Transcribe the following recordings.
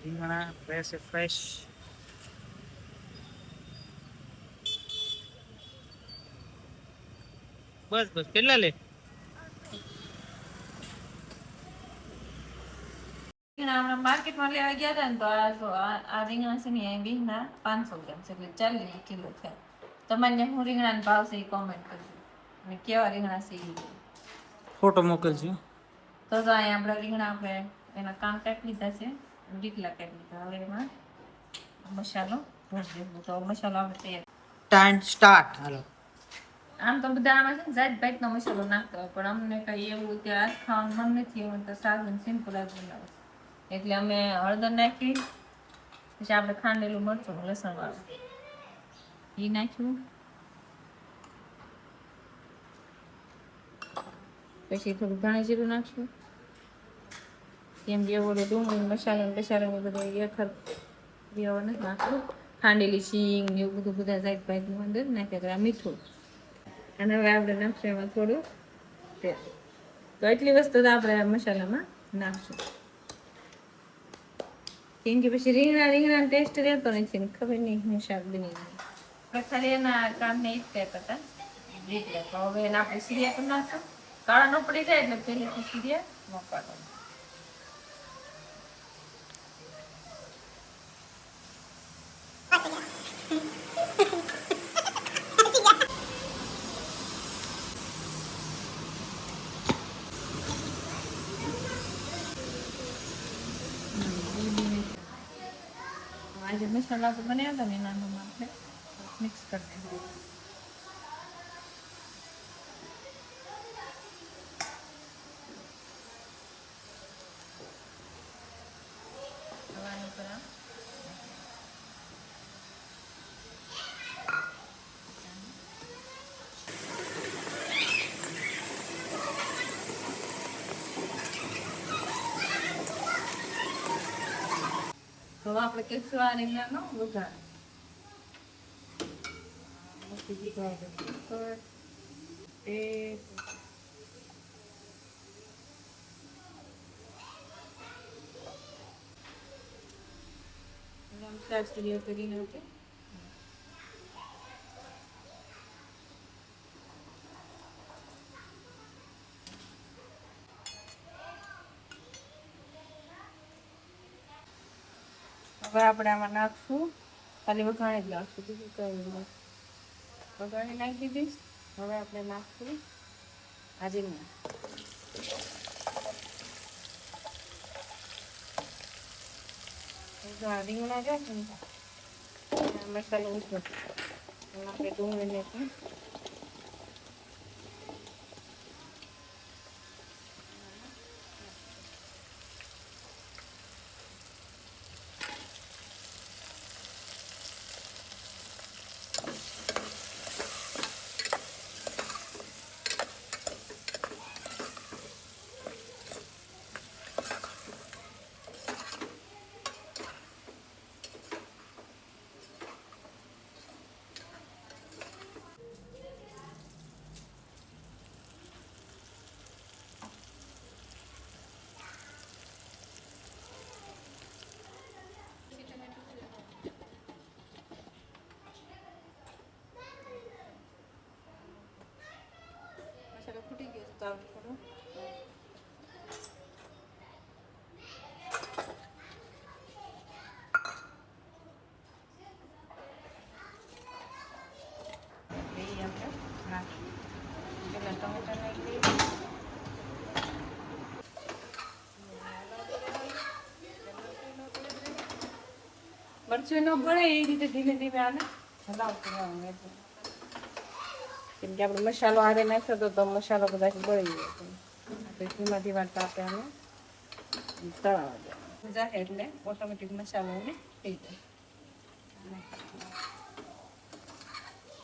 રીંગણા fresh fresh. બસ બસ કેટલા લે? માર્કેટમાં લેવા ગયા હતા ને તો આ રીંગણા છે ને બીજના 500 ગ્રામ છે, એટલે 40 કિલો થયા. તમારે હું રીંગણા ભાવ છે એ કોમેન્ટ કરજો અને કેવા રીંગણા છે એ ફોટો મોકલજો. તો અહીંયા આપણે રીંગણા આપણે એના કામ કાઢી લીધા છે, ડીટલા કાઢી લીધા. હવે એમાં મસાલો ભરી દેવો. તો મસાલો આપણે તૈયાર ટાઈમ સ્ટાર્ટ. હાલો. આમ તો બધા આમાં છે ને જાત ભાતનો મસાલો નાખતા હોય, પણ અમને કઈ એવું ત્યાં ખાવાનું મન નથી, એવું તો સાદું સિમ્પલ જ બનાવે છે. એટલે અમે હળદર નાખી, પછી આપણે ખાંડેલું મરચું લસણ વાળું એ નાખ્યું, પછી થોડું ધાણા જીરું નાખશું, કેમ કે બધું ડુંગળી મસાલો બધું નથી નાખવું. ખાંડેલી શીંગ એવું બધું બધા જાત ભાતનું અંદર નાખ્યા. મીઠું અને હવે આપણે નાખશું એમાં થોડું તેલ. તો એટલી વસ્તુ તો આપણે મસાલામાં નાખશું, કેમ કે પછી રીંગણા ટેસ્ટ રહેતો નથી ને ખબર નહીં હું શાક બની ગયું. ખાલી એના કામને એ જ કહેતા હતા. હવે એને આપણે સીરિયા કરી નાખશું. કાળા ન પડી જાય એટલે પહેલેથી સીરિયા મૂકવાનું. આજે મસાલા આપણે બનાવ્યા હતા ને એના આપણે મિક્સ કરી દઈશું. તો આપણે કેસું આ રીંગણાનો વઘાર મૂકી દીધો. કરીને હવે આપણે આમાં નાખશું, ખાલી વઘાણી જ નાખશું, બીજું કંઈ નહીં. વઘાણી નાખી દીધીશ. હવે આપણે નાખશું આ રીંગણા. રીંગણા છે ને મસાલો ઉઠો આપણે ડુંગળીને પણ ફૂટી ગયો તો થોડું ટમેટા નાખી મરચું ન ભળે એ રીતે ધીમે ધીમે આને હલાવતું રહેવાનું. કેમ કે આપણે મસાલો હારે નાખ્યો તો મસાલો કદાચ બળી જાય. ધીમા ધીમા તાપે આને તળાવવા દેવાનું જાય એટલે ઓટોમેટિક મસાલો એને થઈ જાય.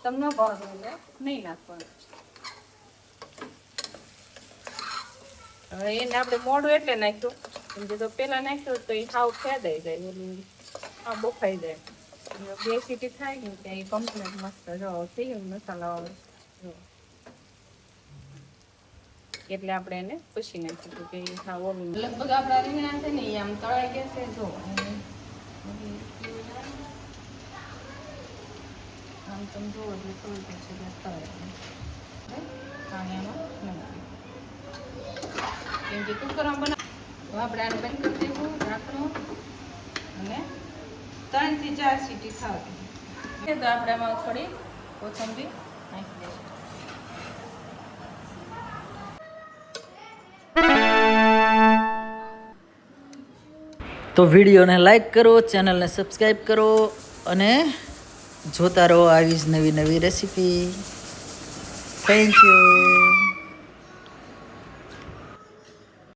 તમને ભાવ એટલે નહીં નાખવાનું. હવે એને આપણે મોડું એટલે નાખ્યું, કેમ કે તો પેલા નાખ્યું તો એ સાવ ફેદાઈ જાય, ઓલું આ બફાઈ જાય. 2 સીટી થાય ને ત્યાં એ કમ્પ્લીટ મસ્ત જો થઈ ગયું મસાલા વાળું. એટલે આપણે એને પૂછી નાખ્યું કે હા ઓલું લગભગ આપણા રીંગણા છે ને એ આમ તળાઈ ગયા છે જો આમ તમે જોવો એટલે ખબર પડશે કે તળાઈ પાણી આમાં કેમ કે કુકરમાં બનાવ આપણે આને બંધ કરી દેવું ઢાંકણું અને 3 થી 4 સીટી ખાવી તો આપણે આમાં થોડી કોથમરી નાખી દઈશું. તો વિડીયોને લાઈક કરો, ચેનલને સબસ્ક્રાઈબ કરો અને જોતા રહો આવી જ નવી નવી રેસીપી. Thank you.